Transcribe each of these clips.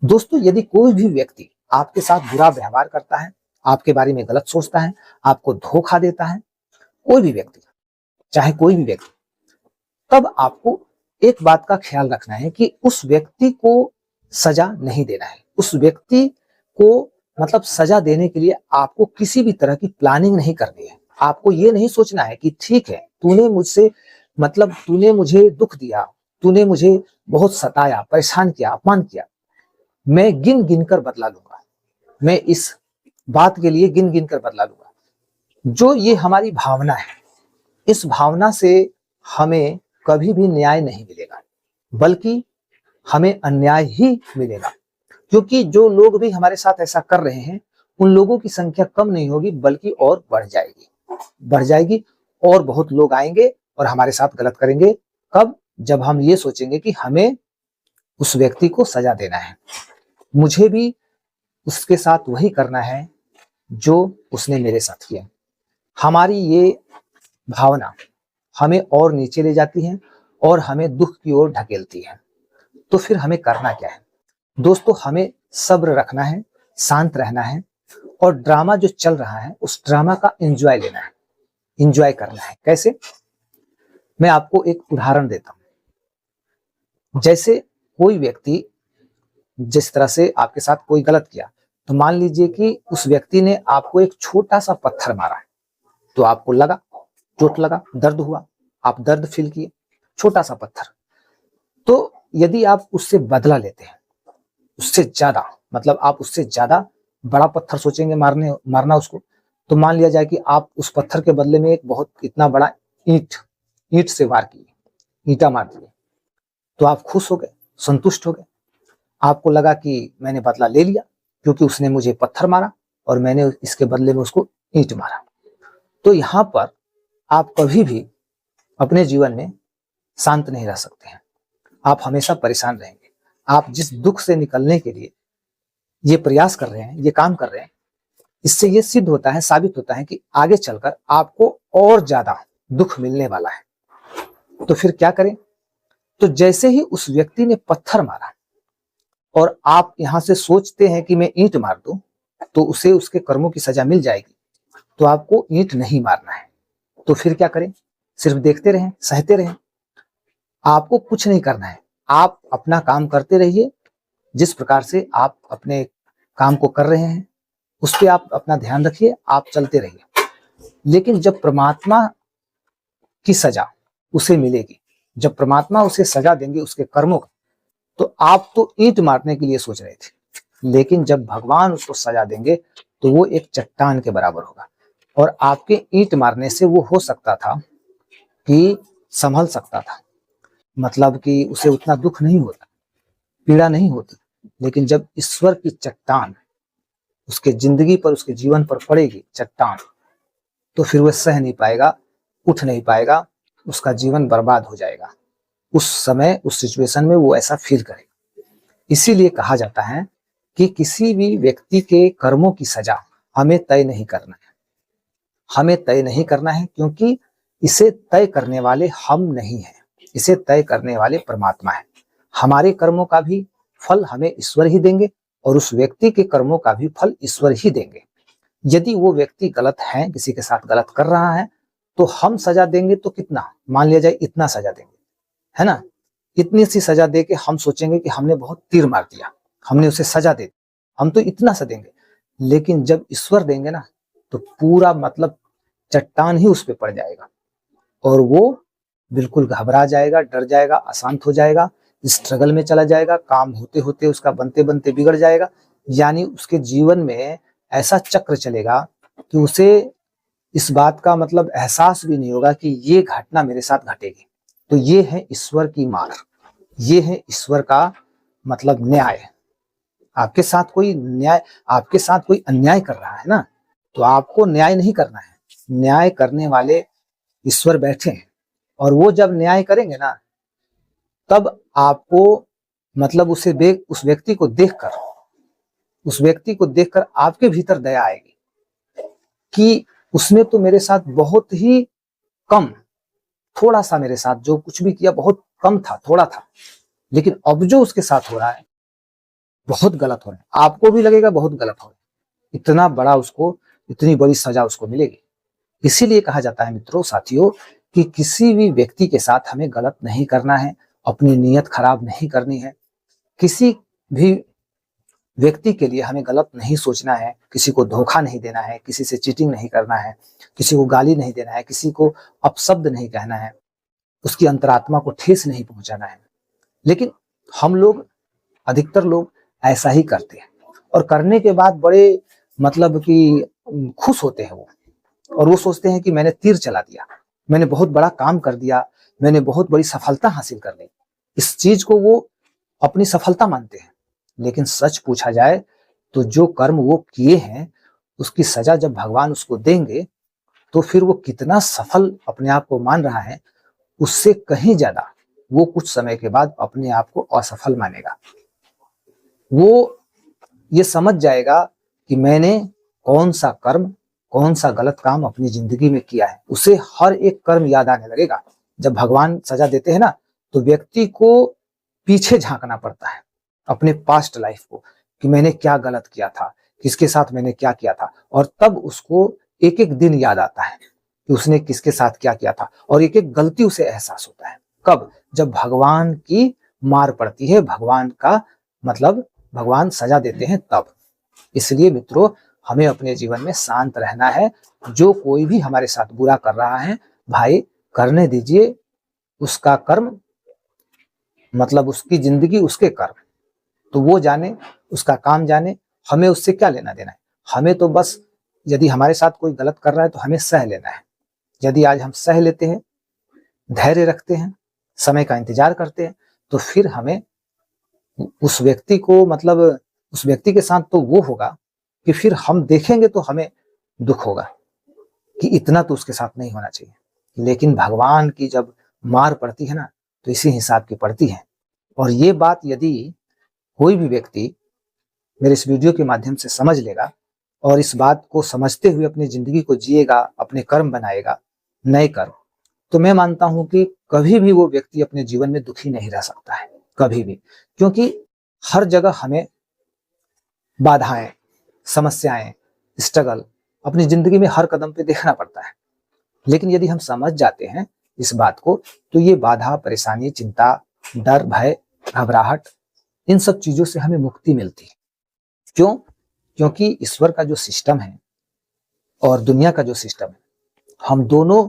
दोस्तों, यदि कोई भी व्यक्ति आपके साथ बुरा व्यवहार करता है, आपके बारे में गलत सोचता है, आपको धोखा देता है, कोई भी व्यक्ति, चाहे कोई भी व्यक्ति, तब आपको एक बात का ख्याल रखना है कि उस व्यक्ति को सजा नहीं देना है। उस व्यक्ति को मतलब सजा देने के लिए आपको किसी भी तरह की प्लानिंग नहीं करनी है। आपको ये नहीं सोचना है कि ठीक है, तूने मुझसे मतलब तूने मुझे दुख दिया, तूने मुझे बहुत सताया, परेशान किया, अपमान किया, मैं गिन गिन कर बदला लूंगा, मैं इस बात के लिए गिन गिन कर बदला लूंगा। जो ये हमारी भावना है, इस भावना से हमें कभी भी न्याय नहीं मिलेगा, बल्कि हमें अन्याय ही मिलेगा। क्योंकि जो लोग भी हमारे साथ ऐसा कर रहे हैं, उन लोगों की संख्या कम नहीं होगी, बल्कि और बढ़ जाएगी और बहुत लोग आएंगे और हमारे साथ गलत करेंगे। कब? जब हम ये सोचेंगे कि हमें उस व्यक्ति को सजा देना है, मुझे भी उसके साथ वही करना है जो उसने मेरे साथ किया। हमारी ये भावना हमें और नीचे ले जाती है और हमें दुख की ओर ढकेलती है। तो फिर हमें करना क्या है? दोस्तों, हमें सब्र रखना है, शांत रहना है और ड्रामा जो चल रहा है उस ड्रामा का एंजॉय लेना है, एंजॉय करना है। कैसे? मैं आपको एक उदाहरण देता हूं। जैसे कोई व्यक्ति जिस तरह से आपके साथ कोई गलत किया, तो मान लीजिए कि उस व्यक्ति ने आपको एक छोटा सा पत्थर मारा है, तो आपको लगा, चोट लगा, दर्द हुआ, आप दर्द फील किए, छोटा सा पत्थर। तो यदि आप उससे बदला लेते हैं, उससे ज्यादा मतलब आप उससे ज्यादा बड़ा पत्थर सोचेंगे मारना उसको, तो मान लिया जाए कि आप उस पत्थर के बदले में एक बहुत इतना बड़ा ईंट से वार किए, ईंटा मार दिए, तो आप खुश हो गए, संतुष्ट हो गए। आपको लगा कि मैंने बदला ले लिया, क्योंकि उसने मुझे पत्थर मारा और मैंने इसके बदले में उसको ईंट मारा। तो यहाँ पर आप कभी भी अपने जीवन में शांत नहीं रह सकते हैं, आप हमेशा परेशान रहेंगे। आप जिस दुख से निकलने के लिए ये प्रयास कर रहे हैं, ये काम कर रहे हैं, इससे ये सिद्ध होता है, साबित होता है कि आगे चलकर आपको और ज्यादा दुख मिलने वाला है। तो फिर क्या करें? तो जैसे ही उस व्यक्ति ने पत्थर मारा और आप यहां से सोचते हैं कि मैं ईंट मार दूं तो उसे उसके कर्मों की सजा मिल जाएगी, तो आपको ईंट नहीं मारना है। तो फिर क्या करें? सिर्फ देखते रहें, सहते रहें। आपको कुछ नहीं करना है, आप अपना काम करते रहिए। जिस प्रकार से आप अपने काम को कर रहे हैं उस पर आप अपना ध्यान रखिए, आप चलते रहिए। लेकिन जब परमात्मा की सजा उसे मिलेगी, जब परमात्मा उसे सजा देंगे उसके कर्मों का, तो आप तो ईंट मारने के लिए सोच रहे थे, लेकिन जब भगवान उसको सजा देंगे तो वो एक चट्टान के बराबर होगा। और आपके ईंट मारने से वो हो सकता था कि संभल सकता था, मतलब कि उसे उतना दुख नहीं होता, पीड़ा नहीं होती। लेकिन जब ईश्वर की चट्टान उसके जिंदगी पर, उसके जीवन पर पड़ेगी, चट्टान, तो फिर वह सह नहीं पाएगा, उठ नहीं पाएगा, उसका जीवन बर्बाद हो जाएगा। उस समय, उस सिचुएशन में वो ऐसा फील करेगा। इसीलिए कहा जाता है कि किसी भी व्यक्ति के कर्मों की सजा हमें तय नहीं करना है, हमें तय नहीं करना है, क्योंकि इसे तय करने वाले हम नहीं हैं, इसे तय करने वाले परमात्मा है। हमारे कर्मों का भी फल हमें ईश्वर ही देंगे और उस व्यक्ति के कर्मों का भी फल ईश्वर ही देंगे। यदि वो व्यक्ति गलत है, किसी के साथ गलत कर रहा है, तो हम सजा देंगे तो कितना, मान लिया जाए इतना सजा देंगे, है ना, इतनी सी सजा दे के हम सोचेंगे कि हमने बहुत तीर मार दिया, हमने उसे सजा दे दी, हम तो इतना सा देंगे। लेकिन जब ईश्वर देंगे ना, तो पूरा मतलब चट्टान ही उस पर पड़ जाएगा और वो बिल्कुल घबरा जाएगा, डर जाएगा, अशांत हो जाएगा, स्ट्रगल में चला जाएगा, काम होते होते उसका बनते बनते बिगड़ जाएगा। यानी उसके जीवन में ऐसा चक्र चलेगा कि उसे इस बात का मतलब एहसास भी नहीं होगा कि ये घटना मेरे साथ घटेगी। तो ये है ईश्वर की मार, ये है ईश्वर का मतलब न्याय। आपके साथ कोई न्याय, आपके साथ कोई अन्याय कर रहा है ना, तो आपको न्याय नहीं करना है, न्याय करने वाले ईश्वर बैठे हैं। और वो जब न्याय करेंगे ना, तब आपको मतलब उस व्यक्ति को देखकर, उस व्यक्ति को देखकर आपके भीतर दया आएगी कि उसने तो मेरे साथ बहुत ही कम, थोड़ा सा मेरे साथ जो कुछ भी किया बहुत कम था, थोड़ा था, लेकिन अब जो उसके साथ हो रहा है बहुत गलत हो रहे हैं, आपको भी लगेगा बहुत गलत हो रहे हैं, इतना बड़ा उसको, इतनी बड़ी सजा उसको मिलेगी। इसीलिए कहा जाता है मित्रों, साथियों, कि किसी भी व्यक्ति के साथ हमें गलत नहीं करना है, अपनी नीयत खराब नहीं करनी है, किसी भी व्यक्ति के लिए हमें गलत नहीं सोचना है, किसी को धोखा नहीं देना है, किसी से चीटिंग नहीं करना है, किसी को गाली नहीं देना है, किसी को अपशब्द नहीं कहना है, उसकी अंतरात्मा को ठेस नहीं पहुंचाना है। लेकिन हम लोग, अधिकतर लोग ऐसा ही करते हैं, और करने के बाद बड़े मतलब कि खुश होते हैं वो, और वो सोचते हैं कि मैंने तीर चला दिया, मैंने बहुत बड़ा काम कर दिया, मैंने बहुत बड़ी सफलता हासिल कर ली। इस चीज को वो अपनी सफलता मानते हैं। लेकिन सच पूछा जाए तो जो कर्म वो किए हैं उसकी सजा जब भगवान उसको देंगे, तो फिर वो कितना सफल अपने आप को मान रहा है, उससे कहीं ज्यादा वो कुछ समय के बाद अपने आप को असफल मानेगा। वो ये समझ जाएगा कि मैंने कौन सा कर्म, कौन सा गलत काम अपनी जिंदगी में किया है। उसे हर एक कर्म याद आने लगेगा। जब भगवान सजा देते हैं ना, तो व्यक्ति को पीछे झांकना पड़ता है, अपने पास्ट लाइफ को, कि मैंने क्या गलत किया था, किसके साथ मैंने क्या किया था, और तब उसको एक एक दिन याद आता है कि उसने किसके साथ क्या किया था, और एक एक गलती उसे एहसास होता है। कब? जब भगवान की मार पड़ती है, भगवान का मतलब भगवान सजा देते हैं तब। इसलिए मित्रों, हमें अपने जीवन में शांत रहना है। जो कोई भी हमारे साथ बुरा कर रहा है, भाई करने दीजिए, उसका कर्म मतलब उसकी जिंदगी, उसके कर्म, तो वो जाने, उसका काम जाने, हमें उससे क्या लेना देना है। हमें तो बस, यदि हमारे साथ कोई गलत कर रहा है तो हमें सह लेना है। यदि आज हम सह लेते हैं, धैर्य रखते हैं, समय का इंतजार करते हैं, तो फिर हमें उस व्यक्ति को मतलब उस व्यक्ति के साथ तो वो होगा कि फिर हम देखेंगे तो हमें दुख होगा कि इतना तो उसके साथ नहीं होना चाहिए। लेकिन भगवान की जब मार पड़ती है ना, तो इसी हिसाब की पड़ती है। और ये बात यदि कोई भी व्यक्ति मेरे इस वीडियो के माध्यम से समझ लेगा, और इस बात को समझते हुए अपनी जिंदगी को जिएगा, अपने कर्म बनाएगा, नए कर्म, तो मैं मानता हूं कि कभी भी वो व्यक्ति अपने जीवन में दुखी नहीं रह सकता है, कभी भी। क्योंकि हर जगह हमें बाधाएं, समस्याएं, स्ट्रगल अपनी जिंदगी में हर कदम पे देखना पड़ता है। लेकिन यदि हम समझ जाते हैं इस बात को, तो ये बाधा, परेशानी, चिंता, डर, भय, घबराहट, इन सब चीजों से हमें मुक्ति मिलती है। क्यों? क्योंकि ईश्वर का जो सिस्टम है और दुनिया का जो सिस्टम है, हम दोनों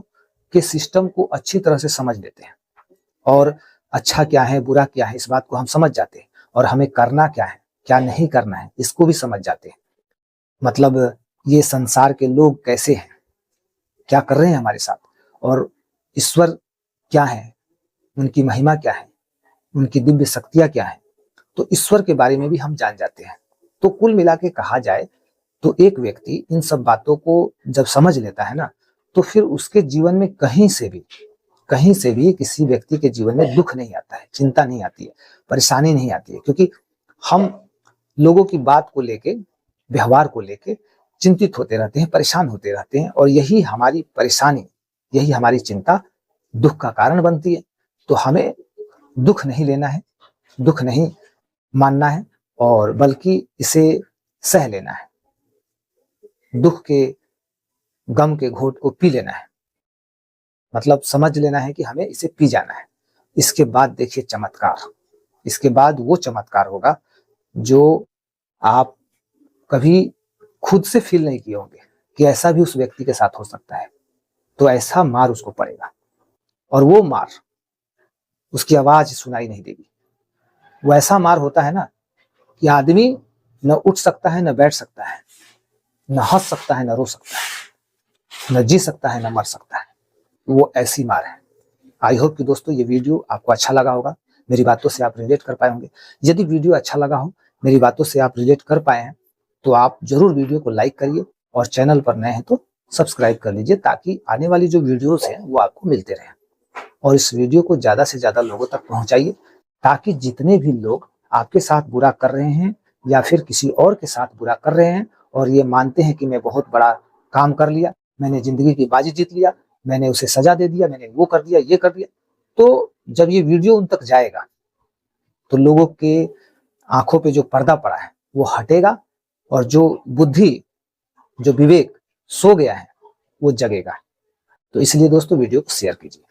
के सिस्टम को अच्छी तरह से समझ लेते हैं, और अच्छा क्या है, बुरा क्या है, इस बात को हम समझ जाते हैं, और हमें करना क्या है, क्या नहीं करना है, इसको भी समझ जाते हैं। मतलब ये संसार के लोग कैसे हैं, क्या कर रहे हैं हमारे साथ, और ईश्वर क्या है, उनकी महिमा क्या है, उनकी दिव्य शक्तियां क्या है, तो ईश्वर के बारे में भी हम जान जाते हैं। तो कुल मिला के कहा जाए तो एक व्यक्ति इन सब बातों को जब समझ लेता है ना, तो फिर उसके जीवन में कहीं से भी किसी व्यक्ति के जीवन में दुख नहीं आता है, चिंता नहीं आती है, परेशानी नहीं आती है। क्योंकि हम लोगों की बात को लेके, व्यवहार को लेके चिंतित होते रहते हैं, परेशान होते रहते हैं, और यही हमारी परेशानी, यही हमारी चिंता दुख का कारण बनती है। तो हमें दुख नहीं लेना है, दुख नहीं मानना है, और बल्कि इसे सह लेना है। दुख के, गम के घोट को पी लेना है, मतलब समझ लेना है कि हमें इसे पी जाना है। इसके बाद देखिए चमत्कार, इसके बाद वो चमत्कार होगा जो आप कभी खुद से फील नहीं किए होंगे कि ऐसा भी उस व्यक्ति के साथ हो सकता है। तो ऐसा मार उसको पड़ेगा, और वो मार, उसकी आवाज सुनाई नहीं देगी। वो ऐसा मार होता है ना कि आदमी न उठ सकता है, न बैठ सकता है, न हंस सकता है, न रो सकता है, न जी सकता है, न मर सकता है। वो ऐसी मार है। आई होप कि दोस्तों ये वीडियो आपको अच्छा लगा होगा, मेरी बातों से आप रिलेट कर पाए होंगे। यदि वीडियो अच्छा लगा हो, मेरी बातों से आप रिलेट कर पाए हैं, तो आप जरूर वीडियो को लाइक करिए, और चैनल पर नए हैं तो सब्सक्राइब कर लीजिए, ताकि आने वाली जो वीडियोस हैं वो आपको मिलते रहें। और इस वीडियो को ज्यादा से ज्यादा लोगों तक पहुंचाइए, ताकि जितने भी लोग आपके साथ बुरा कर रहे हैं, या फिर किसी और के साथ बुरा कर रहे हैं, और ये मानते हैं कि मैं बहुत बड़ा काम कर लिया, मैंने जिंदगी की बाजी जीत लिया, मैंने उसे सजा दे दिया, मैंने वो कर दिया, ये कर दिया, तो जब ये वीडियो उन तक जाएगा तो लोगों के आंखों पे जो पर्दा पड़ा है वो हटेगा और जो बुद्धि, जो विवेक सो गया है वो जगेगा। तो इसलिए दोस्तों वीडियो को शेयर कीजिए।